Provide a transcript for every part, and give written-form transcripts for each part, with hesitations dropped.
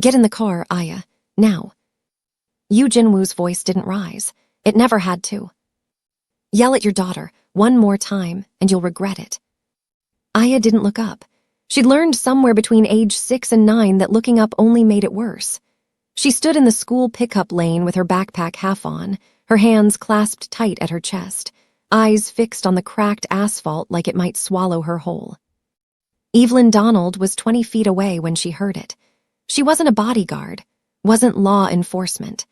Get in the car, Aya. Now. Yu Jinwoo's voice didn't rise. It never had to. Yell at your daughter one more time, and you'll regret it. Aya didn't look up. She'd learned somewhere between age 6 and 9 that looking up only made it worse. She stood in the school pickup lane with her backpack half on, her hands clasped tight at her chest, eyes fixed on the cracked asphalt like it might swallow her whole. Evelyn Donald was 20 feet away when she heard it. She wasn't a bodyguard, wasn't law enforcement.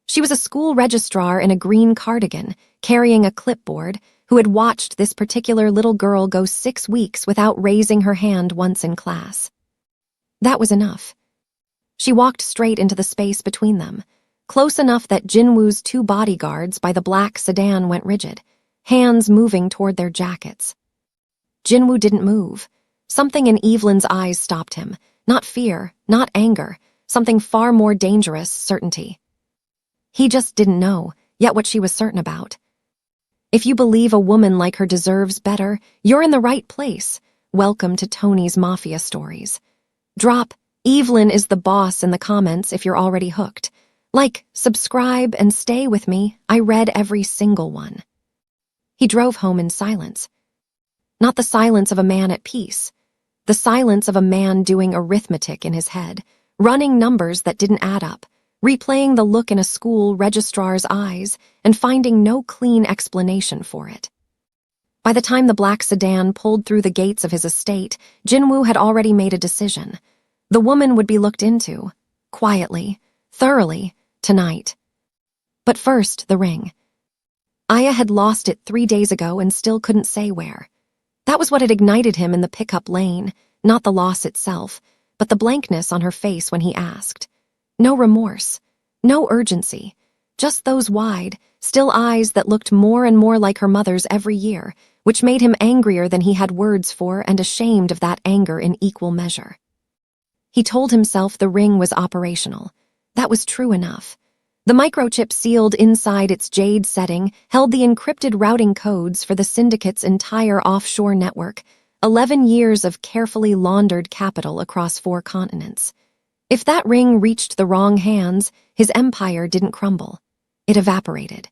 She was a school registrar in a green cardigan, carrying a clipboard, who had watched this particular little girl go 6 weeks without raising her hand once in class. That was enough. She walked straight into the space between them, close enough that Jinwoo's 2 bodyguards by the black sedan went rigid, hands moving toward their jackets. Jinwoo didn't move. Something in Evelyn's eyes stopped him. Not fear, not anger, something far more dangerous, certainty. He just didn't know, yet what she was certain about. If you believe a woman like her deserves better, you're in the right place. Welcome to Toni's Mafia Stories. Drop Evelyn is the boss in the comments if you're already hooked. Like, subscribe, and stay with me. I read every single one. He drove home in silence. Not the silence of a man at peace. The silence of a man doing arithmetic in his head, running numbers that didn't add up, replaying the look in a school registrar's eyes and finding no clean explanation for it. By the time the black sedan pulled through the gates of his estate, Jinwoo had already made a decision. The woman would be looked into, quietly, thoroughly, tonight. But first, the ring. Aya had lost it 3 days ago and still couldn't say where. That was what had ignited him in the pickup lane, not the loss itself, but the blankness on her face when he asked. No remorse, no urgency, just those wide, still eyes that looked more and more like her mother's every year, which made him angrier than he had words for and ashamed of that anger in equal measure. He told himself the ring was operational. That was true enough. The microchip sealed inside its jade setting held the encrypted routing codes for the syndicate's entire offshore network, 11 years of carefully laundered capital across 4 continents. If that ring reached the wrong hands, his empire didn't crumble. It evaporated.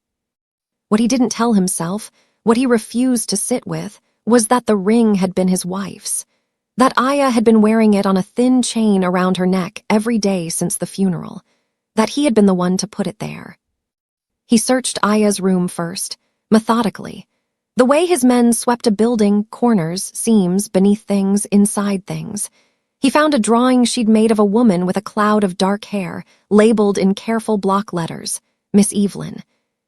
What he didn't tell himself, what he refused to sit with, was that the ring had been his wife's. That Aya had been wearing it on a thin chain around her neck every day since the funeral. That he had been the one to put it there. He searched Aya's room first, methodically. The way his men swept a building, corners, seams, beneath things, inside things. He found a drawing she'd made of a woman with a cloud of dark hair, labeled in careful block letters, Miss Evelyn.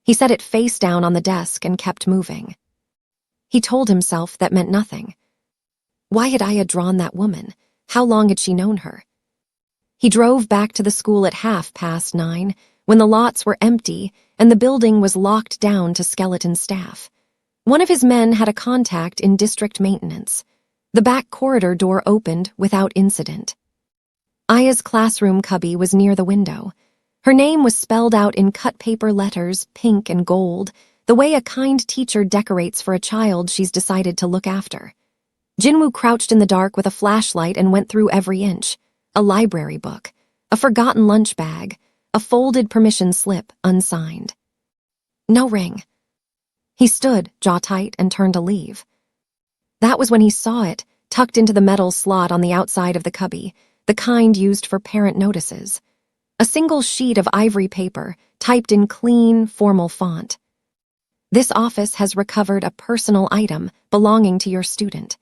He set it face down on the desk and kept moving. He told himself that meant nothing. Why had Aya drawn that woman? How long had she known her? He drove back to the school at 9:30, when the lots were empty and the building was locked down to skeleton staff. One of his men had a contact in district maintenance. The back corridor door opened without incident. Aya's classroom cubby was near the window. Her name was spelled out in cut paper letters, pink and gold, the way a kind teacher decorates for a child she's decided to look after. Jinwoo crouched in the dark with a flashlight and went through every inch. A library book, a forgotten lunch bag, a folded permission slip, unsigned. No ring. He stood, jaw tight, and turned to leave. That was when he saw it, tucked into the metal slot on the outside of the cubby, the kind used for parent notices. A single sheet of ivory paper, typed in clean, formal font. This office has recovered a personal item belonging to your student.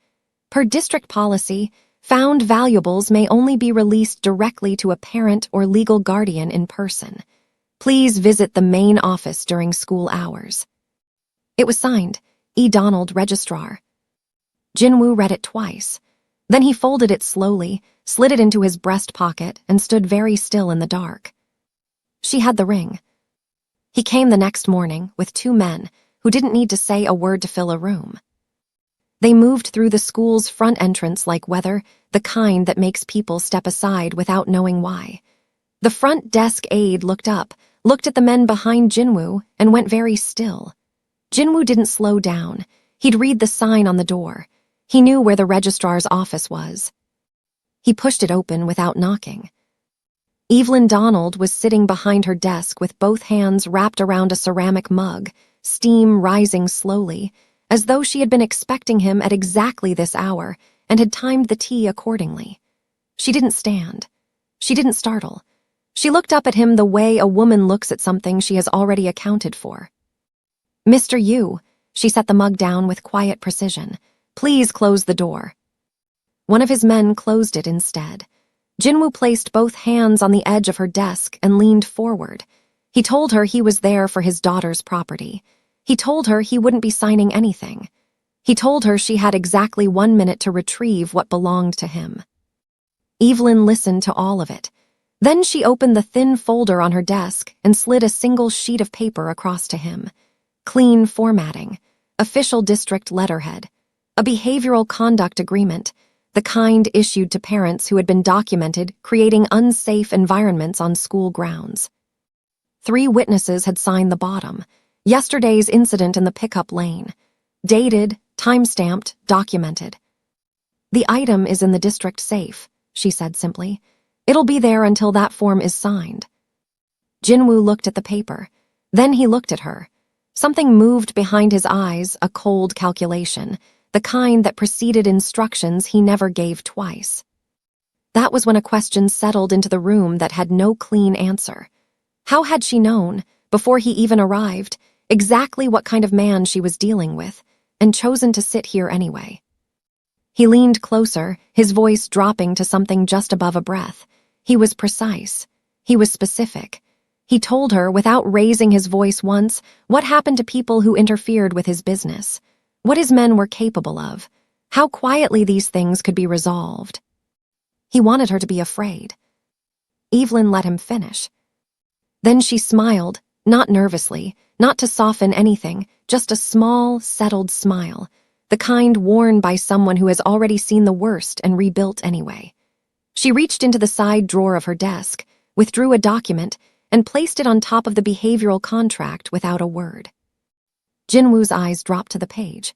Per district policy, found valuables may only be released directly to a parent or legal guardian in person. Please visit the main office during school hours. It was signed, E. Donald, Registrar. Jinwoo read it twice. Then he folded it slowly, slid it into his breast pocket, and stood very still in the dark. She had the ring. He came the next morning with 2 men who didn't need to say a word to fill a room. They moved through the school's front entrance like weather, the kind that makes people step aside without knowing why. The front desk aide looked up, looked at the men behind Jinwoo, and went very still. Jinwoo didn't slow down. He'd read the sign on the door. He knew where the registrar's office was. He pushed it open without knocking. Evelyn Donald was sitting behind her desk with both hands wrapped around a ceramic mug, steam rising slowly, as though she had been expecting him at exactly this hour and had timed the tea accordingly. She didn't stand. She didn't startle. She looked up at him the way a woman looks at something she has already accounted for. "Mr. Yu," she set the mug down with quiet precision. "Please close the door." One of his men closed it instead. Jinwoo placed both hands on the edge of her desk and leaned forward. He told her he was there for his daughter's property. He told her he wouldn't be signing anything. He told her she had exactly 1 minute to retrieve what belonged to him. Evelyn listened to all of it. Then she opened the thin folder on her desk and slid a single sheet of paper across to him. Clean formatting, official district letterhead, a behavioral conduct agreement, the kind issued to parents who had been documented creating unsafe environments on school grounds. 3 witnesses had signed the bottom. Yesterday's incident in the pickup lane. Dated, time-stamped, documented. "The item is in the district safe," she said simply. "It'll be there until that form is signed." Jinwoo looked at the paper. Then he looked at her. Something moved behind his eyes, a cold calculation, the kind that preceded instructions he never gave twice. That was when a question settled into the room that had no clean answer. How had she known, before he even arrived, exactly what kind of man she was dealing with, and chosen to sit here anyway? He leaned closer, his voice dropping to something just above a breath. He was precise. He was specific. He told her, without raising his voice once, what happened to people who interfered with his business, what his men were capable of, how quietly these things could be resolved. He wanted her to be afraid. Evelyn let him finish. Then she smiled, not nervously, not to soften anything, just a small, settled smile, the kind worn by someone who has already seen the worst and rebuilt anyway. She reached into the side drawer of her desk, withdrew a document, and placed it on top of the behavioral contract without a word. Jinwoo's eyes dropped to the page.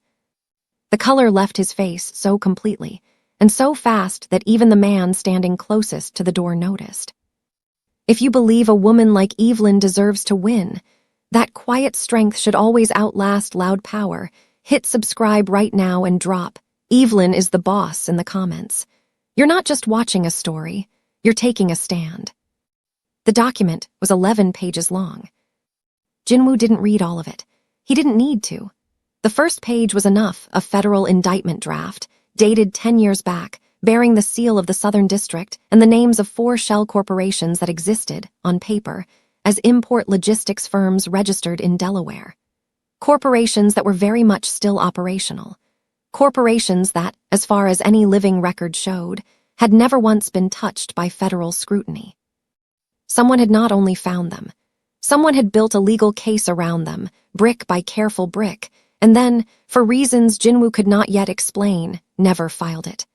The color left his face so completely, and so fast that even the man standing closest to the door noticed. If you believe a woman like Evelyn deserves to win, that quiet strength should always outlast loud power. Hit subscribe right now and drop "Evelyn is the boss" in the comments. You're not just watching a story, you're taking a stand. The document was 11 pages long. Jinwoo didn't read all of it. He didn't need to. The first page was enough, a federal indictment draft, dated 10 years back, bearing the seal of the Southern District and the names of 4 shell corporations that existed, on paper, as import logistics firms registered in Delaware. Corporations that were very much still operational. Corporations that, as far as any living record showed, had never once been touched by federal scrutiny. Someone had not only found them, someone had built a legal case around them, brick by careful brick, and then, for reasons Jinwoo could not yet explain, never filed it.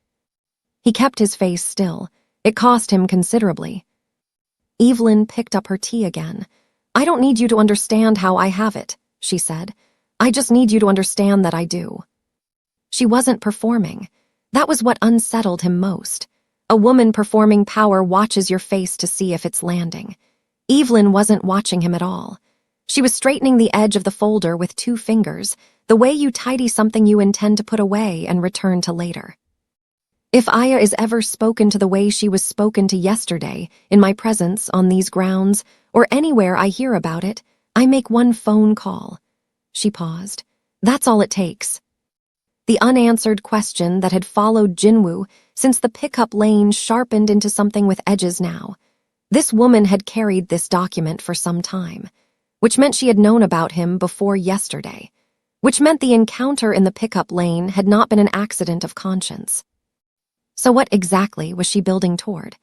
He kept his face still. It cost him considerably. Evelyn picked up her tea again. "I don't need you to understand how I have it," she said. "I just need you to understand that I do." She wasn't performing. That was what unsettled him most. A woman performing power watches your face to see if it's landing. Evelyn wasn't watching him at all. She was straightening the edge of the folder with 2 fingers, the way you tidy something you intend to put away and return to later. If Aya is ever spoken to the way she was spoken to yesterday, in my presence, on these grounds, or anywhere I hear about it, I make 1 phone call. She paused. That's all it takes. The unanswered question that had followed Jinwoo since the pickup lane sharpened into something with edges now. This woman had carried this document for some time, which meant she had known about him before yesterday, which meant the encounter in the pickup lane had not been an accident of conscience. So what exactly was she building toward?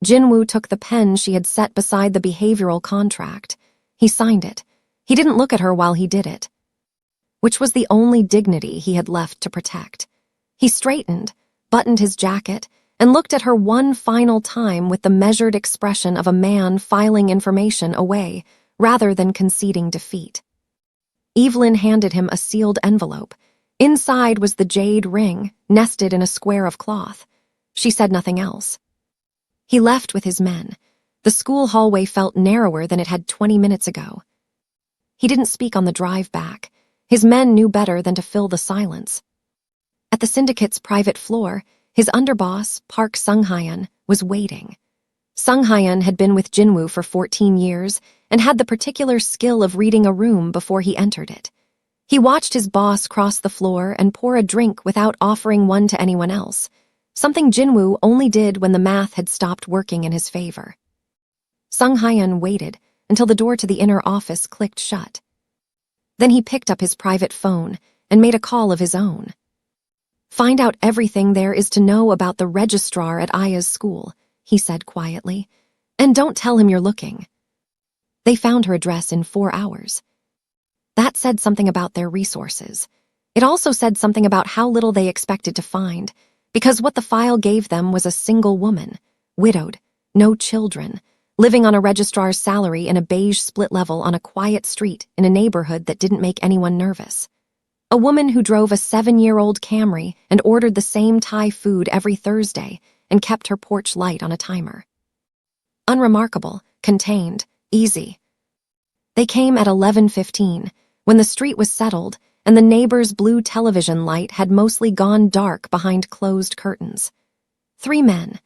Jinwoo took the pen she had set beside the behavioral contract. He signed it. He didn't look at her while he did it, which was the only dignity he had left to protect. He straightened, buttoned his jacket, and looked at her one final time with the measured expression of a man filing information away rather than conceding defeat. Evelyn handed him a sealed envelope. Inside was the jade ring, nested in a square of cloth. She said nothing else. He left with his men. The school hallway felt narrower than it had 20 minutes ago. He didn't speak on the drive back. His men knew better than to fill the silence. At the syndicate's private floor, his underboss, Park Sung-hyun, was waiting. Sung-hyun had been with Jinwoo for 14 years and had the particular skill of reading a room before he entered it. He watched his boss cross the floor and pour a drink without offering one to anyone else, something Jinwoo only did when the math had stopped working in his favor. Sung-hyun waited until the door to the inner office clicked shut. Then he picked up his private phone and made a call of his own. "Find out everything there is to know about the registrar at Aya's school," he said quietly, "and don't tell him you're looking." They found her address in 4 hours. That said something about their resources. It also said something about how little they expected to find, because what the file gave them was a single woman, widowed, no children, living on a registrar's salary in a beige split level on a quiet street in a neighborhood that didn't make anyone nervous. A woman who drove a 7-year-old Camry and ordered the same Thai food every Thursday and kept her porch light on a timer. Unremarkable, contained, easy. They came at 11:15, when the street was settled and the neighbor's blue television light had mostly gone dark behind closed curtains. 3 men,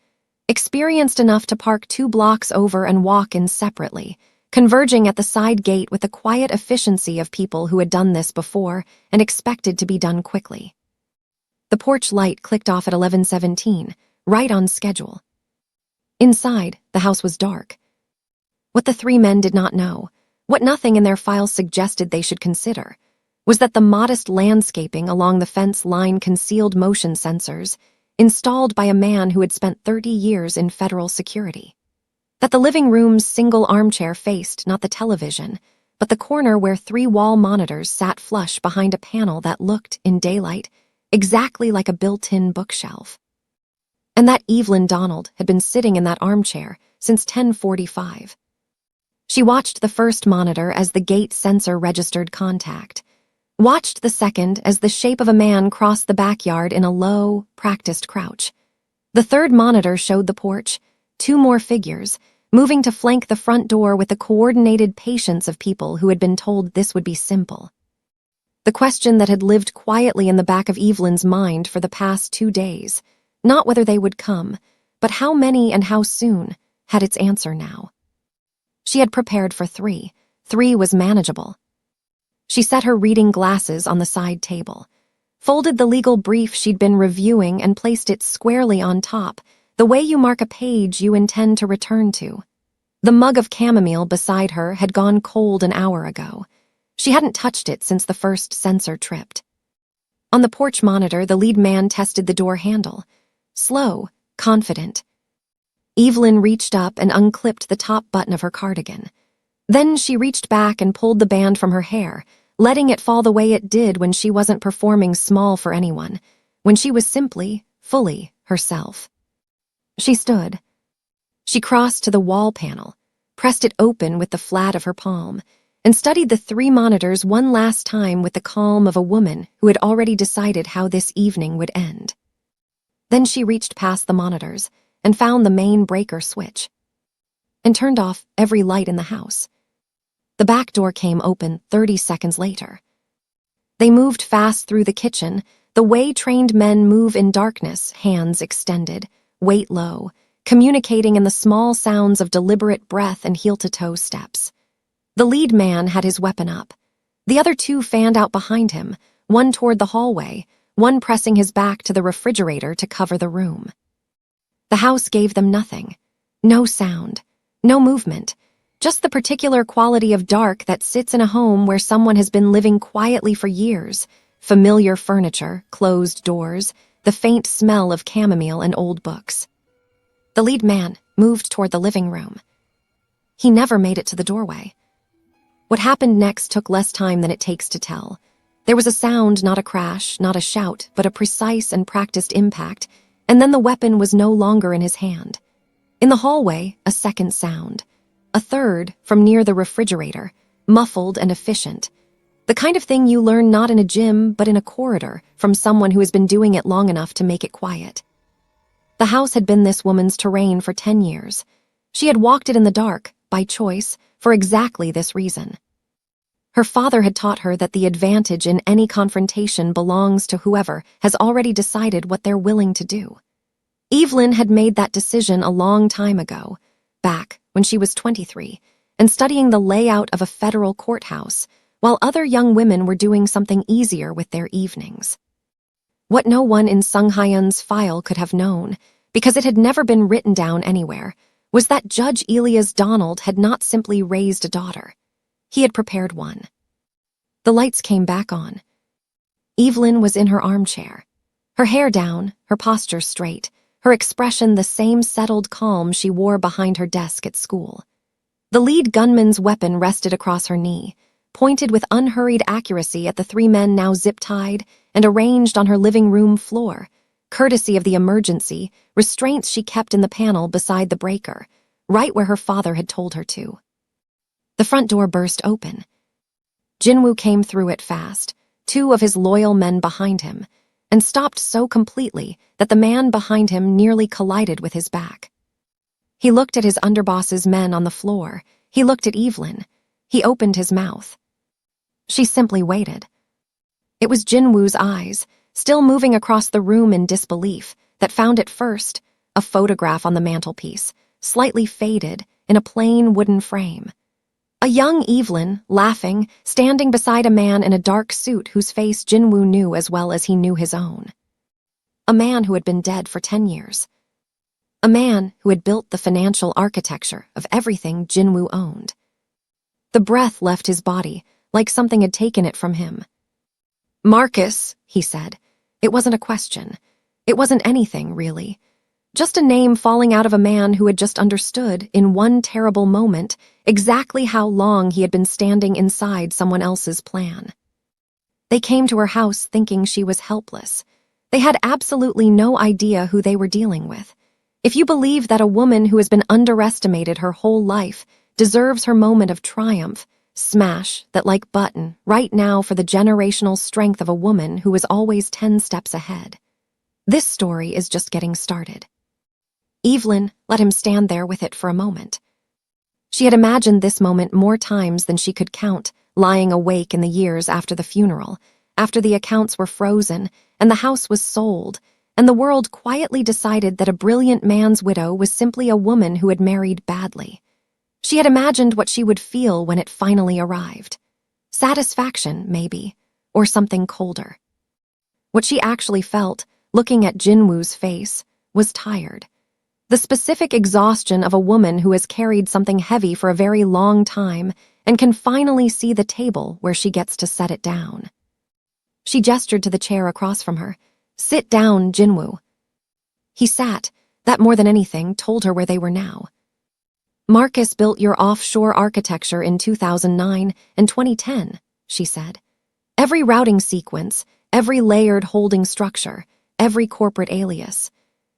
experienced enough to park 2 blocks over and walk in separately, converging at the side gate with the quiet efficiency of people who had done this before and expected to be done quickly. The porch light clicked off at 11:17, right on schedule. Inside, the house was dark. What the 3 men did not know, what nothing in their files suggested they should consider, was that the modest landscaping along the fence line concealed motion sensors installed by a man who had spent 30 years in federal security. That the living room's single armchair faced not the television, but the corner where 3 wall monitors sat flush behind a panel that looked, in daylight, exactly like a built-in bookshelf. And that Evelyn Donald had been sitting in that armchair since 10:45. She watched the first monitor as the gate sensor registered contact, watched the second as the shape of a man crossed the backyard in a low, practiced crouch. The third monitor showed the porch, 2 more figures, moving to flank the front door with the coordinated patience of people who had been told this would be simple. The question that had lived quietly in the back of Evelyn's mind for the past 2 days, not whether they would come, but how many and how soon, had its answer now. She had prepared for 3. 3 was manageable. She set her reading glasses on the side table, folded the legal brief she'd been reviewing and placed it squarely on top, the way you mark a page you intend to return to. The mug of chamomile beside her had gone cold an hour ago. She hadn't touched it since the first sensor tripped. On the porch monitor, the lead man tested the door handle. Slow, confident. Evelyn reached up and unclipped the top button of her cardigan. Then she reached back and pulled the band from her hair, letting it fall the way it did when she wasn't performing small for anyone, when she was simply, fully, herself. She stood. She crossed to the wall panel, pressed it open with the flat of her palm, and studied the 3 monitors one last time with the calm of a woman who had already decided how this evening would end. Then she reached past the monitors and found the main breaker switch, and turned off every light in the house. The back door came open 30 seconds later. They moved fast through the kitchen, the way trained men move in darkness, hands extended, weight low, communicating in the small sounds of deliberate breath and heel-to-toe steps. The lead man had his weapon up. The other 2 fanned out behind him, one toward the hallway, one pressing his back to the refrigerator to cover the room. The house gave them nothing. No sound, no movement, just the particular quality of dark that sits in a home where someone has been living quietly for years. Familiar furniture, closed doors, the faint smell of chamomile and old books. The lead man moved toward the living room. He never made it to the doorway. What happened next took less time than it takes to tell. There was a sound, not a crash, not a shout, but a precise and practiced impact, and then the weapon was no longer in his hand. In the hallway, a second sound. A third, from near the refrigerator, muffled and efficient. The kind of thing you learn not in a gym, but in a corridor, from someone who has been doing it long enough to make it quiet. The house had been this woman's terrain for 10 years. She had walked it in the dark, by choice, for exactly this reason. Her father had taught her that the advantage in any confrontation belongs to whoever has already decided what they're willing to do. Evelyn had made that decision a long time ago, back when she was 23, and studying the layout of a federal courthouse, while other young women were doing something easier with their evenings. What no one in Sung Hyun's file could have known, because it had never been written down anywhere, was that Judge Elias Donald had not simply raised a daughter. He had prepared one. The lights came back on. Evelyn was in her armchair, her hair down, her posture straight, her expression the same settled calm she wore behind her desk at school. The lead gunman's weapon rested across her knee, pointed with unhurried accuracy at the three men now zip-tied and arranged on her living room floor, courtesy of the emergency, restraints she kept in the panel beside the breaker, right where her father had told her to. The front door burst open. Jinwoo came through it fast, two of his loyal men behind him, and stopped so completely that the man behind him nearly collided with his back. He looked at his underboss's men on the floor. He looked at Evelyn. He opened his mouth. She simply waited. It was Jinwoo's eyes, still moving across the room in disbelief, that found at first a photograph on the mantelpiece, slightly faded, in a plain wooden frame. A young Evelyn, laughing, standing beside a man in a dark suit whose face Jinwoo knew as well as he knew his own. A man who had been dead for 10 years. A man who had built the financial architecture of everything Jinwoo owned. The breath left his body, like something had taken it from him. "Marcus," he said. It wasn't a question. It wasn't anything, really. Just a name falling out of a man who had just understood, in one terrible moment, exactly how long he had been standing inside someone else's plan. They came to her house thinking she was helpless. They had absolutely no idea who they were dealing with. If you believe that a woman who has been underestimated her whole life deserves her moment of triumph, smash that like button right now for the generational strength of a woman who is always 10 steps ahead. This story is just getting started. Evelyn let him stand there with it for a moment. She had imagined this moment more times than she could count, lying awake in the years after the funeral, after the accounts were frozen and the house was sold, and the world quietly decided that a brilliant man's widow was simply a woman who had married badly. She had imagined what she would feel when it finally arrived. Satisfaction, maybe, or something colder. What she actually felt, looking at Jinwoo's face, was tired. The specific exhaustion of a woman who has carried something heavy for a very long time and can finally see the table where she gets to set it down. She gestured to the chair across from her. "Sit down, Jinwoo." He sat. That more than anything told her where they were now. "Marcus built your offshore architecture in 2009 and 2010, she said. "Every routing sequence, every layered holding structure, every corporate alias.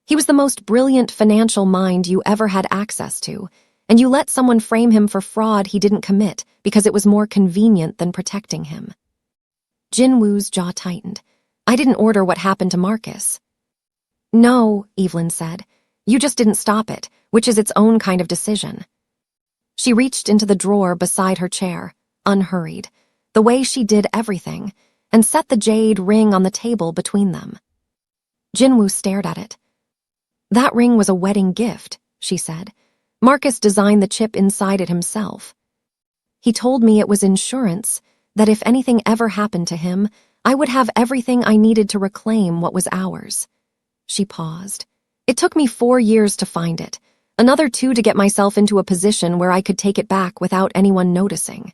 He was the most brilliant financial mind you ever had access to, and you let someone frame him for fraud he didn't commit because it was more convenient than protecting him." Jinwoo's jaw tightened. "I didn't order what happened to Marcus." "No," Evelyn said. "You just didn't stop it, which is its own kind of decision." She reached into the drawer beside her chair, unhurried, the way she did everything, and set the jade ring on the table between them. Jinwoo stared at it. "That ring was a wedding gift," she said. "Marcus designed the chip inside it himself. He told me it was insurance, that if anything ever happened to him, I would have everything I needed to reclaim what was ours." She paused. "It took me 4 years to find it, another 2 to get myself into a position where I could take it back without anyone noticing."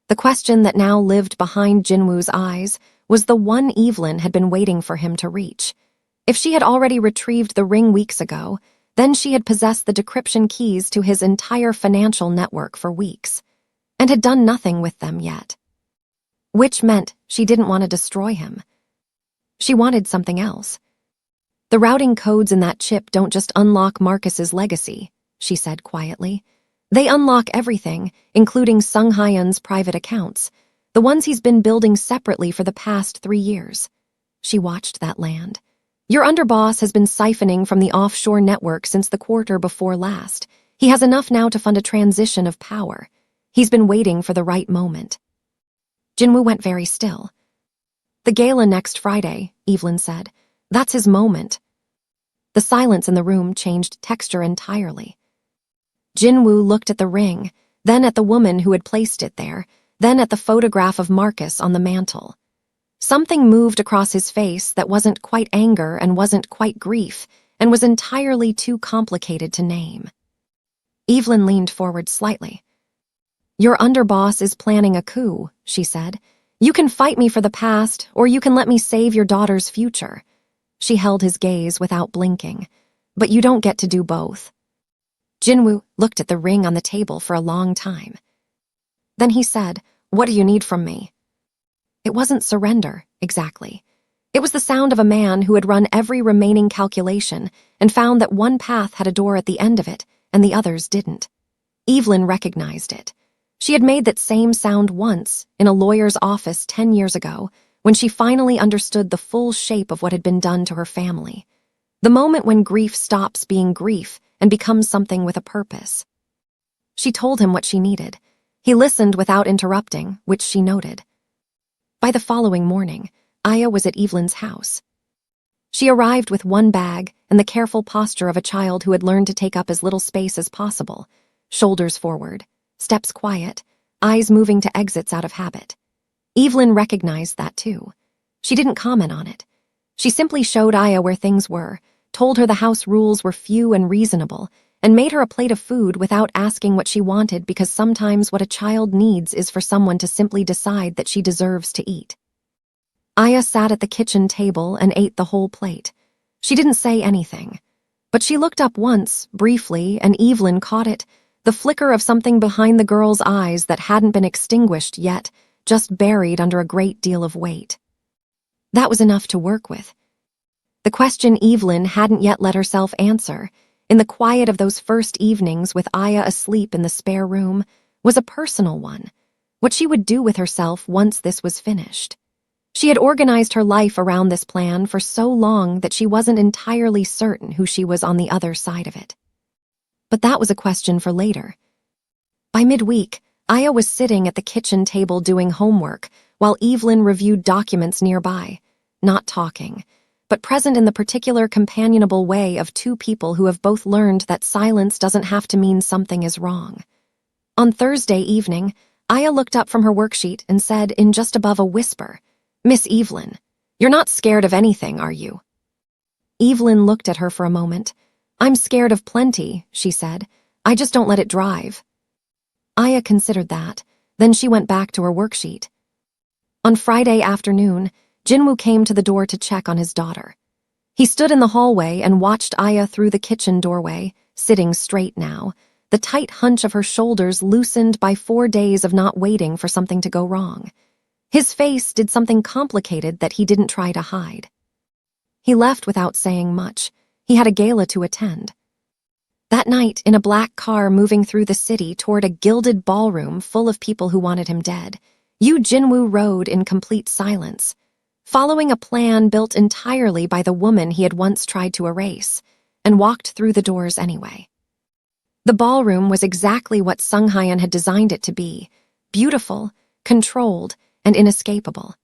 The question that now lived behind Jinwoo's eyes was the one Evelyn had been waiting for him to reach. If she had already retrieved the ring weeks ago, then she had possessed the decryption keys to his entire financial network for weeks, and had done nothing with them yet. Which meant she didn't want to destroy him. She wanted something else. "The routing codes in that chip don't just unlock Marcus's legacy," she said quietly. "They unlock everything, including Sung Hyun's private accounts, the ones he's been building separately for the past 3 years. She watched that land. Your underboss has been siphoning from the offshore network since the quarter before last. He has enough now to fund a transition of power. He's been waiting for the right moment. Jinwoo went very still. The gala next Friday, Evelyn said. That's his moment. The silence in the room changed texture entirely. Jinwoo looked at the ring, then at the woman who had placed it there, then at the photograph of Marcus on the mantel. Something moved across his face that wasn't quite anger and wasn't quite grief, and was entirely too complicated to name. Evelyn leaned forward slightly. Your underboss is planning a coup, she said. You can fight me for the past, or you can let me save your daughter's future. She held his gaze without blinking. But you don't get to do both. Jinwoo looked at the ring on the table for a long time. Then he said, What do you need from me? It wasn't surrender, exactly. It was the sound of a man who had run every remaining calculation and found that one path had a door at the end of it, and the others didn't. Evelyn recognized it. She had made that same sound once, in a lawyer's office 10 years ago, when she finally understood the full shape of what had been done to her family. The moment when grief stops being grief and becomes something with a purpose. She told him what she needed. He listened without interrupting, which she noted. By the following morning, Aya was at Evelyn's house. She arrived with one bag and the careful posture of a child who had learned to take up as little space as possible, shoulders forward, steps quiet, eyes moving to exits out of habit. Evelyn recognized that too. She didn't comment on it. She simply showed Aya where things were, told her the house rules were few and reasonable, and made her a plate of food without asking what she wanted because sometimes what a child needs is for someone to simply decide that she deserves to eat. Aya sat at the kitchen table and ate the whole plate. She didn't say anything, but she looked up once, briefly, and Evelyn caught it, the flicker of something behind the girl's eyes that hadn't been extinguished yet, just buried under a great deal of weight. That was enough to work with. The question Evelyn hadn't yet let herself answer, in the quiet of those first evenings with Aya asleep in the spare room, was a personal one, what she would do with herself once this was finished. She had organized her life around this plan for so long that she wasn't entirely certain who she was on the other side of it. But that was a question for later. By midweek, Aya was sitting at the kitchen table doing homework while Evelyn reviewed documents nearby, not talking, but present in the particular companionable way of two people who have both learned that silence doesn't have to mean something is wrong. On Thursday evening, Aya looked up from her worksheet and said in just above a whisper, Miss Evelyn, you're not scared of anything, are you? Evelyn looked at her for a moment. I'm scared of plenty, she said. I just don't let it drive. Aya considered that. Then she went back to her worksheet. On Friday afternoon, Jinwoo came to the door to check on his daughter. He stood in the hallway and watched Aya through the kitchen doorway, sitting straight now, the tight hunch of her shoulders loosened by 4 days of not waiting for something to go wrong. His face did something complicated that he didn't try to hide. He left without saying much. He had a gala to attend. That night, in a black car moving through the city toward a gilded ballroom full of people who wanted him dead, Jinwoo rode in complete silence, following a plan built entirely by the woman he had once tried to erase, and walked through the doors anyway. The ballroom was exactly what Sunghyun had designed it to be, beautiful, controlled, and inescapable.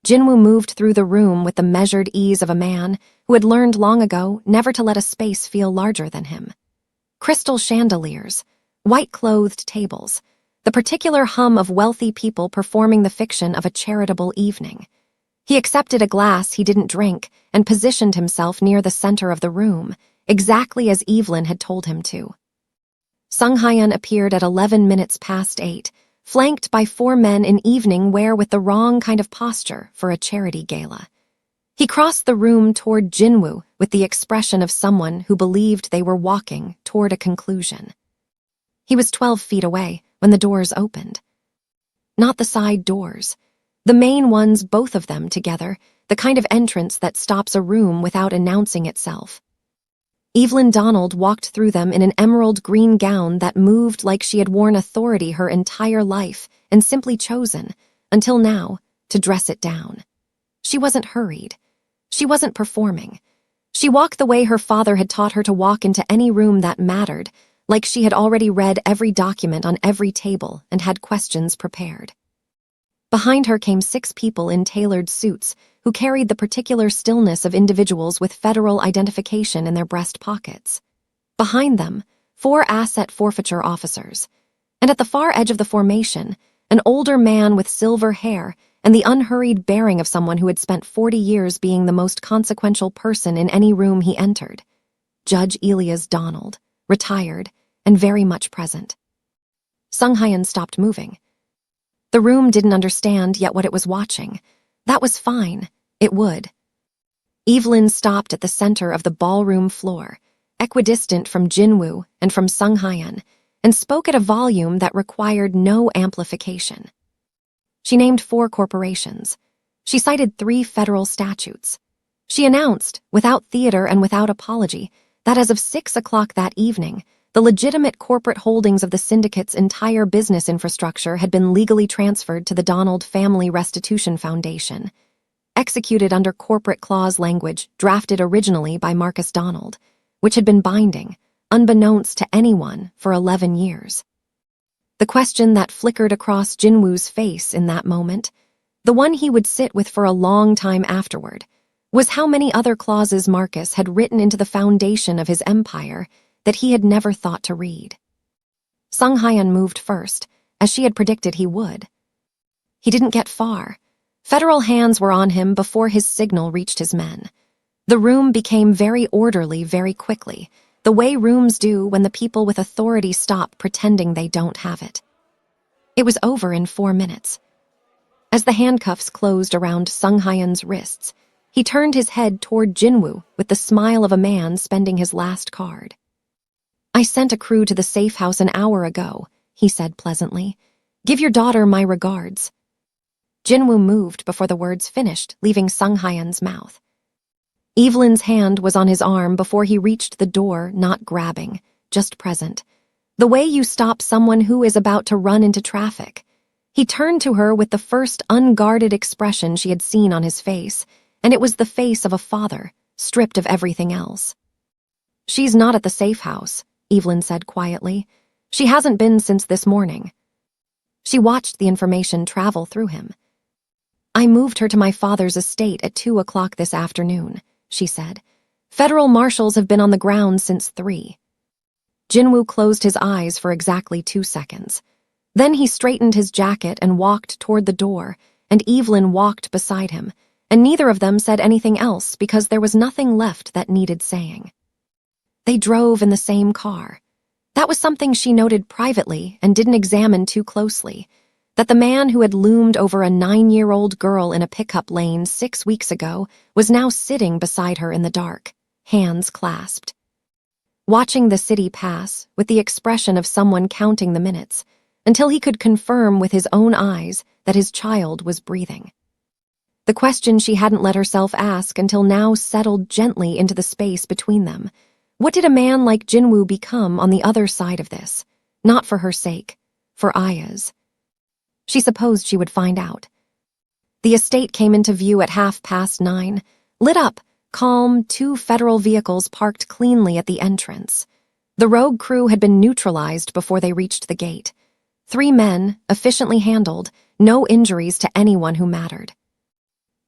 Jinwoo moved through the room with the measured ease of a man who had learned long ago never to let a space feel larger than him. Crystal chandeliers, white-clothed tables, the particular hum of wealthy people performing the fiction of a charitable evening. He accepted a glass he didn't drink and positioned himself near the center of the room, exactly as Evelyn had told him to. Sunghyun appeared at 11 minutes past 8, flanked by 4 men in evening wear with the wrong kind of posture for a charity gala. He crossed the room toward Jinwoo with the expression of someone who believed they were walking toward a conclusion. He was 12 feet away when the doors opened. Not the side doors. The main ones, both of them together, the kind of entrance that stops a room without announcing itself. Evelyn Donald walked through them in an emerald green gown that moved like she had worn authority her entire life and simply chosen, until now, to dress it down. She wasn't hurried. She wasn't performing. She walked the way her father had taught her to walk into any room that mattered, like she had already read every document on every table and had questions prepared. Behind her came 6 people in tailored suits who carried the particular stillness of individuals with federal identification in their breast pockets. Behind them, 4 asset forfeiture officers. And at the far edge of the formation, an older man with silver hair and the unhurried bearing of someone who had spent 40 years being the most consequential person in any room he entered. Judge Elias Donald, retired, and very much present. Sung Hyun stopped moving. The room didn't understand yet what it was watching. That was fine. It would. Evelyn stopped at the center of the ballroom floor, equidistant from Jinwoo and from Sung Hyun, and spoke at a volume that required no amplification. She named 4 corporations. She cited 3 federal statutes. She announced, without theater and without apology, that as of 6 o'clock that evening, the legitimate corporate holdings of the syndicate's entire business infrastructure had been legally transferred to the Donald Family Restitution Foundation, executed under corporate clause language drafted originally by Marcus Donald, which had been binding, unbeknownst to anyone, for 11 years. The question that flickered across Jinwoo's face in that moment, the one he would sit with for a long time afterward, was how many other clauses Marcus had written into the foundation of his empire that he had never thought to read. Sung Hyun moved first, as she had predicted he would. He didn't get far. Federal hands were on him before his signal reached his men. The room became very orderly very quickly, the way rooms do when the people with authority stop pretending they don't have it. It was over in 4 minutes. As the handcuffs closed around Sung Hyun's wrists, he turned his head toward Jinwoo with the smile of a man spending his last card. "I sent a crew to the safe house an hour ago," he said pleasantly. "Give your daughter my regards." Jinwoo moved before the words finished, leaving Sung Hyun's mouth. Evelyn's hand was on his arm before he reached the door, not grabbing, just present. The way you stop someone who is about to run into traffic. He turned to her with the first unguarded expression she had seen on his face, and it was the face of a father, stripped of everything else. "She's not at the safe house," Evelyn said quietly. "She hasn't been since this morning." She watched the information travel through him. "I moved her to my father's estate at 2 o'clock this afternoon," she said. "Federal marshals have been on the ground since 3. Jinwoo closed his eyes for exactly 2 seconds. Then he straightened his jacket and walked toward the door, and Evelyn walked beside him, and neither of them said anything else because there was nothing left that needed saying. They drove in the same car. That was something she noted privately and didn't examine too closely, that the man who had loomed over a 9-year-old girl in a pickup lane 6 weeks ago was now sitting beside her in the dark, hands clasped. Watching the city pass with the expression of someone counting the minutes, until he could confirm with his own eyes that his child was breathing. The question she hadn't let herself ask until now settled gently into the space between them. What did a man like Jinwoo become on the other side of this? Not for her sake, for Aya's. She supposed she would find out. The estate came into view at 9:30, lit up, calm, 2 federal vehicles parked cleanly at the entrance. The rogue crew had been neutralized before they reached the gate. 3 men, efficiently handled, no injuries to anyone who mattered.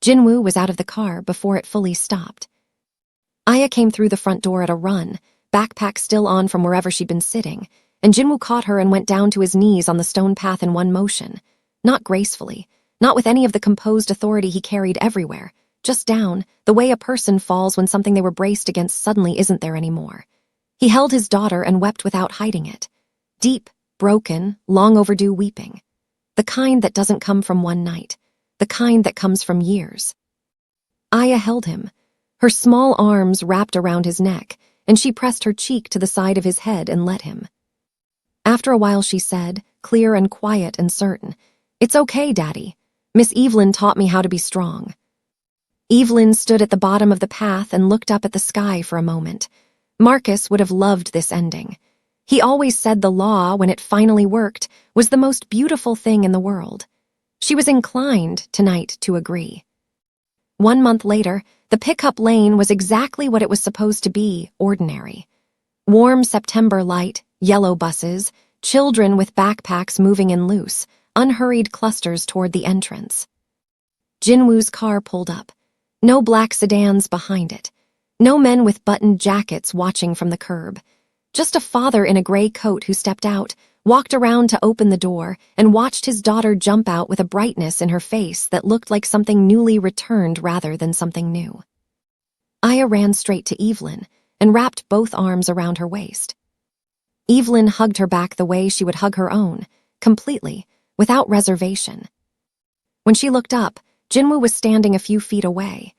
Jinwoo was out of the car before it fully stopped. Aya came through the front door at a run, backpack still on from wherever she'd been sitting, and Jinwoo caught her and went down to his knees on the stone path in one motion. Not gracefully, not with any of the composed authority he carried everywhere, just down, the way a person falls when something they were braced against suddenly isn't there anymore. He held his daughter and wept without hiding it. Deep, broken, long overdue weeping. The kind that doesn't come from one night, the kind that comes from years. Aya held him, her small arms wrapped around his neck, and she pressed her cheek to the side of his head and let him. After a while she said, clear and quiet and certain, "It's okay, Daddy. Miss Evelyn taught me how to be strong." Evelyn stood at the bottom of the path and looked up at the sky for a moment. Marcus would have loved this ending. He always said the law, when it finally worked, was the most beautiful thing in the world. She was inclined, tonight, to agree. 1 month later, the pickup lane was exactly what it was supposed to be, ordinary. Warm September light, yellow buses, children with backpacks moving in loose, unhurried clusters toward the entrance. Jinwoo's car pulled up. No black sedans behind it. No men with buttoned jackets watching from the curb. Just a father in a gray coat who stepped out, walked around to open the door, and watched his daughter jump out with a brightness in her face that looked like something newly returned rather than something new. Aya ran straight to Evelyn and wrapped both arms around her waist. Evelyn hugged her back the way she would hug her own, completely, without reservation. When she looked up, Jinwoo was standing a few feet away.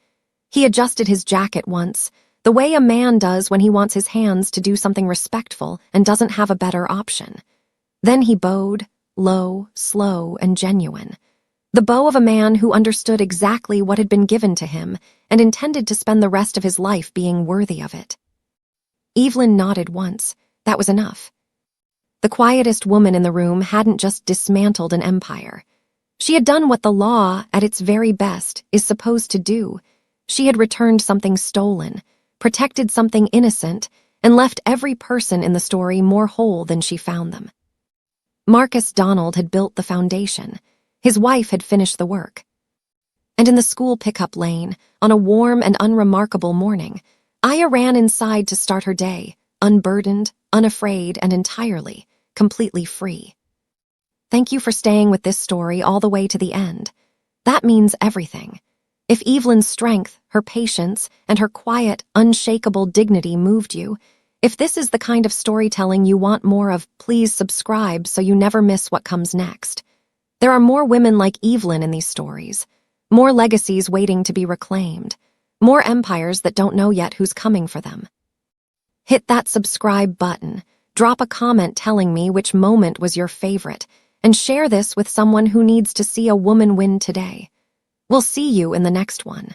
He adjusted his jacket once, the way a man does when he wants his hands to do something respectful and doesn't have a better option. Then he bowed, low, slow, and genuine. The bow of a man who understood exactly what had been given to him and intended to spend the rest of his life being worthy of it. Evelyn nodded once. That was enough. The quietest woman in the room hadn't just dismantled an empire. She had done what the law, at its very best, is supposed to do. She had returned something stolen, protected something innocent, and left every person in the story more whole than she found them. Marcus Donald had built the foundation. His wife had finished the work. And in the school pickup lane, on a warm and unremarkable morning, Aya ran inside to start her day, unburdened, unafraid, and entirely, completely free. Thank you for staying with this story all the way to the end. That means everything. If Evelyn's strength, her patience, and her quiet, unshakable dignity moved you, if this is the kind of storytelling you want more of, please subscribe so you never miss what comes next. There are more women like Evelyn in these stories, more legacies waiting to be reclaimed, more empires that don't know yet who's coming for them. Hit that subscribe button, drop a comment telling me which moment was your favorite, and share this with someone who needs to see a woman win today. We'll see you in the next one.